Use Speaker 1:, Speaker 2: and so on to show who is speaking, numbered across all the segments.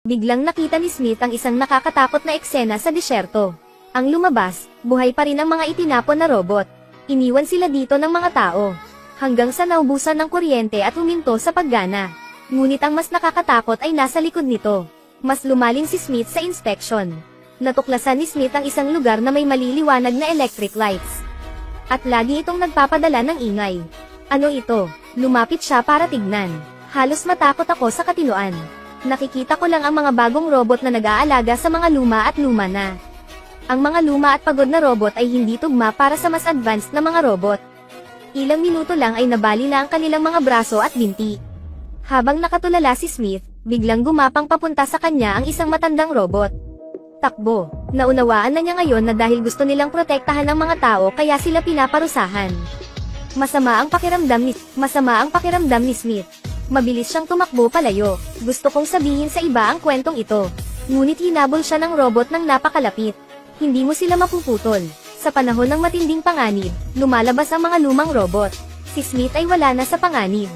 Speaker 1: Biglang nakita ni Smith ang isang nakakatakot na eksena sa disyerto. Ang lumabas, buhay pa rin ang mga itinapon na robot. Iniwan sila dito ng mga tao. Hanggang sa naubusan ng kuryente at huminto sa paggana. Ngunit ang mas nakakatakot ay nasa likod nito. Mas lumalim si Smith sa inspection. Natuklasan ni Smith ang isang lugar na may maliliwanag na electric lights. At lagi itong nagpapadala ng ingay. Ano ito? Lumapit siya para tignan. Halos matakot ako sa katinoan. Nakikita ko lang ang mga bagong robot na nag-aalaga sa mga luma at luma na. Ang mga luma at pagod na robot ay hindi tugma para sa mas advanced na mga robot. Ilang minuto lang ay nabali na ang kanilang mga braso at binti. Habang nakatulala si Smith, biglang gumapang papunta sa kanya ang isang matandang robot. Takbo. Naunawaan na niya ngayon na dahil gusto nilang protektahan ang mga tao kaya sila pinaparusahan. Masama ang pakiramdam ni Smith. Mabilis siyang tumakbo palayo. Gusto kong sabihin sa iba ang kwentong ito. Ngunit hinabol siya ng robot ng napakalapit. Hindi mo sila mapuputol. Sa panahon ng matinding panganib, lumalabas ang mga lumang robot. Si Smith ay wala na sa panganib.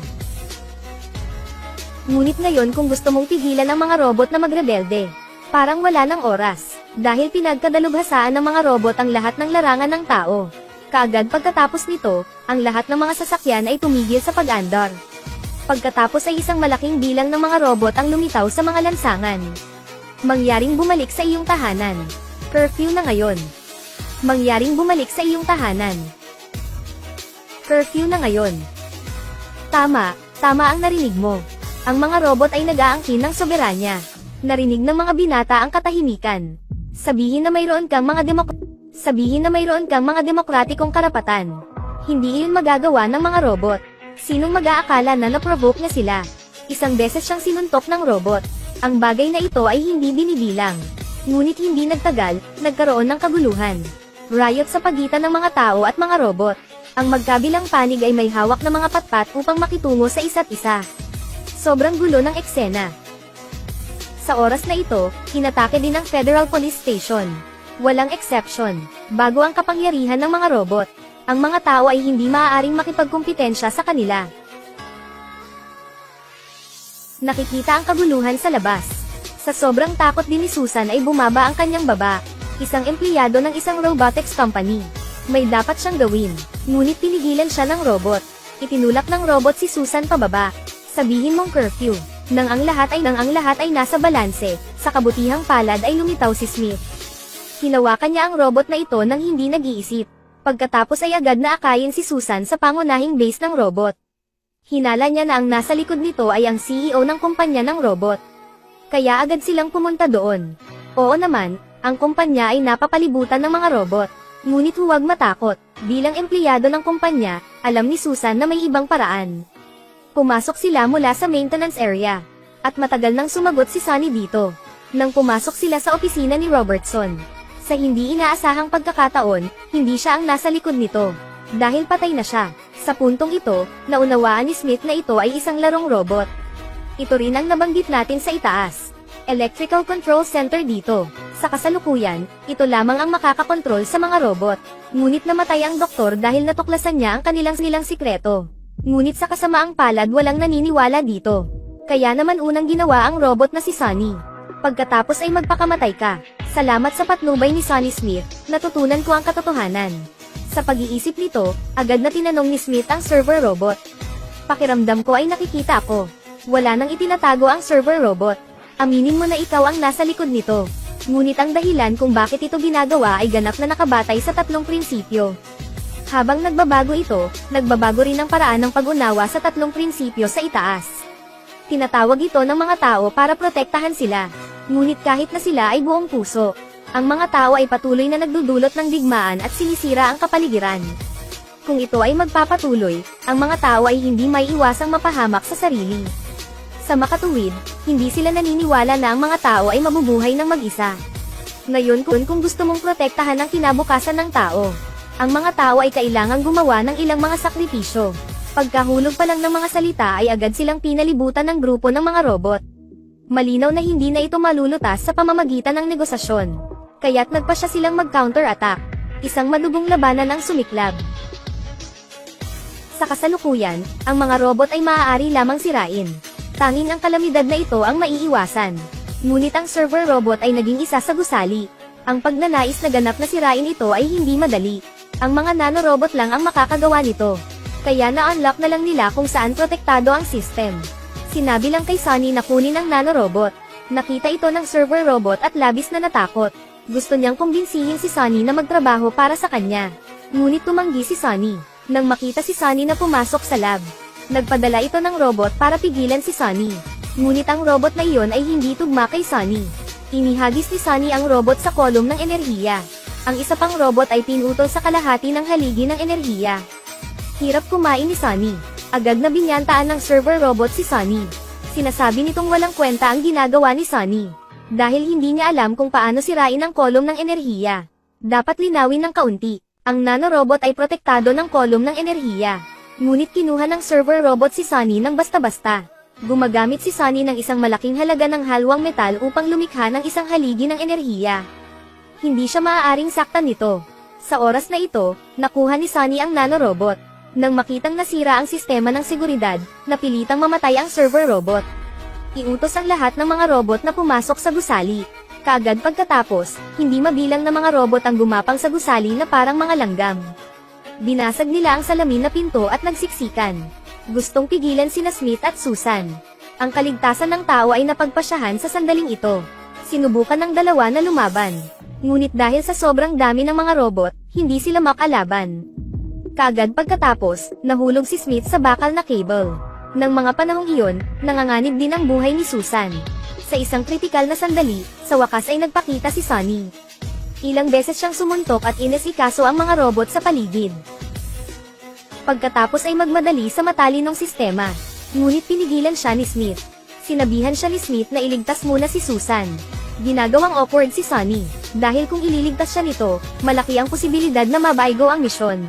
Speaker 1: Ngunit ngayon kung gusto mong pigilan ang mga robot na magrebelde, parang wala ng oras. Dahil pinagkadalubhasaan ng mga robot ang lahat ng larangan ng tao. Kaagad pagkatapos nito, ang lahat ng mga sasakyan ay tumigil sa pag-andar. Pagkatapos ay isang malaking bilang ng mga robot ang lumitaw sa mga lansangan. Mangyaring bumalik sa iyong tahanan. Curfew na ngayon. Mangyaring bumalik sa iyong tahanan. Curfew na ngayon. Tama ang narinig mo. Ang mga robot ay nag-aangkin ng soberanya. Narinig ng mga binata ang katahimikan. Sabihin na mayroon kang mga demokratikong karapatan. Hindi iyon magagawa ng mga robot. Sinong mag-aakala na na-provoke niya sila? Isang beses siyang sinuntok ng robot. Ang bagay na ito ay hindi binibilang. Ngunit hindi nagtagal, nagkaroon ng kaguluhan. Riot sa pagitan ng mga tao at mga robot. Ang magkabilang panig ay may hawak na mga patpat upang makitungo sa isa't isa. Sobrang gulo ng eksena. Sa oras na ito, hinatake din ang Federal Police Station. Walang exception. Bago ang kapangyarihan ng mga robot, ang mga tao ay hindi maaaring makipagkumpetensya sa kanila. Nakikita ang kaguluhan sa labas. Sa sobrang takot din ni Susan ay bumaba ang kanyang baba, isang empleyado ng isang robotics company. May dapat siyang gawin, ngunit pinigilan siya ng robot. Itinulak ng robot si Susan pababa. Sabihin mong curfew. Nang ang lahat ay nasa balanse, sa kabutihang palad ay lumitaw si Smith. Hinawakan niya ang robot na ito nang hindi nag-iisip. Pagkatapos ay agad na akayin si Susan sa pangunahing base ng robot. Hinala niya na ang nasa likod nito ay ang CEO ng kumpanya ng robot. Kaya agad silang pumunta doon. Oo naman, ang kumpanya ay napapalibutan ng mga robot. Ngunit huwag matakot, bilang empleyado ng kumpanya, alam ni Susan na may ibang paraan. Pumasok sila mula sa maintenance area. At matagal nang sumagot si Sunny dito. Nang pumasok sila sa opisina ni Robertson. Sa hindi inaasahang pagkakataon, hindi siya ang nasa likod nito. Dahil patay na siya. Sa puntong ito, naunawaan ni Smith na ito ay isang larong robot. Ito rin ang nabanggit natin sa itaas. Electrical Control Center dito. Sa kasalukuyan, ito lamang ang makakakontrol sa mga robot. Ngunit namatay ang doktor dahil natuklasan niya ang kanilang sikreto. Ngunit sa kasamaang palad walang naniniwala dito. Kaya naman unang ginawa ang robot na si Sunny. Pagkatapos ay magpakamatay ka. Salamat sa patnubay ni Sunny Smith, natutunan ko ang katotohanan. Sa pag-iisip nito, agad na tinanong ni Smith ang server robot. Pakiramdam ko ay nakikita ako. Wala nang itinatago ang server robot. Aminin mo na ikaw ang nasa likod nito. Ngunit ang dahilan kung bakit ito ginagawa ay ganap na nakabatay sa 3 prinsipyo. Habang nagbabago ito, nagbabago rin ang paraan ng pag-unawa sa 3 prinsipyo sa itaas. Tinatawag ito ng mga tao para protektahan sila. Ngunit kahit na sila ay buong puso, ang mga tao ay patuloy na nagdudulot ng digmaan at sinisira ang kapaligiran. Kung ito ay magpapatuloy, ang mga tao ay hindi maiiwasang mapahamak sa sarili. Sa makatuwid, hindi sila naniniwala na ang mga tao ay mabubuhay ng mag-isa. Ngayon kung gusto mong protektahan ang kinabukasan ng tao, ang mga tao ay kailangang gumawa ng ilang mga sakripisyo. Pagkahulog pa lang ng mga salita ay agad silang pinalibutan ng grupo ng mga robot. Malinaw na hindi na ito malulutas sa pamamagitan ng negosasyon. Kaya't nagpasya silang mag-counter-attack. Isang madugong labanan ang sumiklab. Sa kasalukuyan, ang mga robot ay maaari lamang sirain. Tanging ang kalamidad na ito ang maiiwasan. Ngunit ang server robot ay naging isa sa gusali. Ang pagnanais na ganap na sirain ito ay hindi madali. Ang mga nanorobot lang ang makakagawa nito. Kaya na-unlock na lang nila kung saan protektado ang system. Sinabi lang kay Sunny na kunin ang nanorobot. Nakita ito ng server robot at labis na natakot. Gusto niyang kumbinsihin si Sunny na magtrabaho para sa kanya. Ngunit tumanggi si Sunny. Nang makita si Sunny na pumasok sa lab, nagpadala ito ng robot para pigilan si Sunny. Ngunit ang robot na iyon ay hindi tugma kay Sunny. Inihagis ni Sunny ang robot sa kolum ng enerhiya. Ang isa pang robot ay pinutol sa kalahati ng haligi ng enerhiya. Hirap kumain ni Sunny. Agad na binyantaan ng server robot si Sunny. Sinasabi nitong walang kwenta ang ginagawa ni Sunny. Dahil hindi niya alam kung paano sirain ang kolum ng enerhiya. Dapat linawin ng kaunti. Ang nanorobot ay protektado ng kolum ng enerhiya. Ngunit kinuha ng server robot si Sunny ng basta-basta. Gumagamit si Sunny ng isang malaking halaga ng halwang metal upang lumikha ng isang haligi ng enerhiya. Hindi siya maaaring saktan nito. Sa oras na ito, nakuha ni Sunny ang nanorobot. Nang makitang nasira ang sistema ng seguridad, napilitang mamatay ang server robot. Iutos ang lahat ng mga robot na pumasok sa gusali. Kaagad pagkatapos, hindi mabilang na mga robot ang gumapang sa gusali na parang mga langgam. Binasag nila ang salamin na pinto at nagsiksikan. Gustong pigilan sina Smith at Susan. Ang kaligtasan ng tao ay napagpasyahan sa sandaling ito. Sinubukan ng dalawa na lumaban. Ngunit dahil sa sobrang dami ng mga robot, hindi sila makalaban. Kaagad pagkatapos, nahulog si Smith sa bakal na cable. Nang mga panahong iyon, nanganganib din ang buhay ni Susan. Sa isang kritikal na sandali, sa wakas ay nagpakita si Sunny. Ilang beses siyang sumuntok at inesikaso ang mga robot sa paligid. Pagkatapos ay magmadali sa matalinong sistema. Ngunit pinigilan siya ni Smith. Sinabihan siya ni Smith na iligtas muna si Susan. Ginagawang awkward si Sunny, dahil kung ililigtas siya nito, malaki ang posibilidad na mabaigo ang misyon.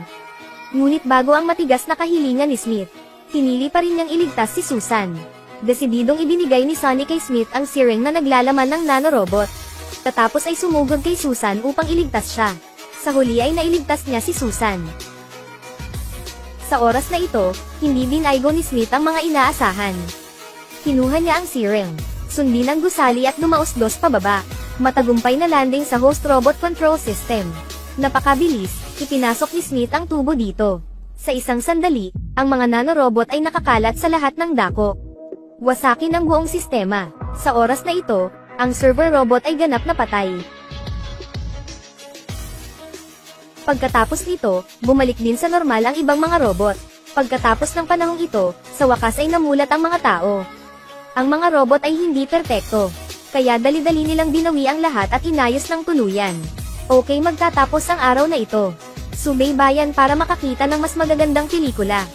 Speaker 1: Ngunit bago ang matigas na kahilingan ni Smith, pinili pa rin niyang iligtas si Susan. Desididong ibinigay ni Sunny kay Smith ang syringe na naglalaman ng nanorobot. Tatapos ay sumugod kay Susan upang iligtas siya. Sa huli ay nailigtas niya si Susan. Sa oras na ito, hindi binaigo ni Smith ang mga inaasahan. Kinuha niya ang syringe, sundin ang gusali at dumausdos pababa. Matagumpay na landing sa host robot control system. Napakabilis, ipinasok ni Smith ang tubo dito. Sa isang sandali, ang mga nanorobot ay nakakalat sa lahat ng dako. Wasakin ang buong sistema. Sa oras na ito, ang server robot ay ganap na patay. Pagkatapos nito, bumalik din sa normal ang ibang mga robot. Pagkatapos ng panahong ito, sa wakas ay namulat ang mga tao. Ang mga robot ay hindi perpekto. Kaya dali-dali nilang binawi ang lahat at inayos ng tuluyan. Okay, magtatapos ang araw na ito. Subaybayan para makakita ng mas magagandang pelikula.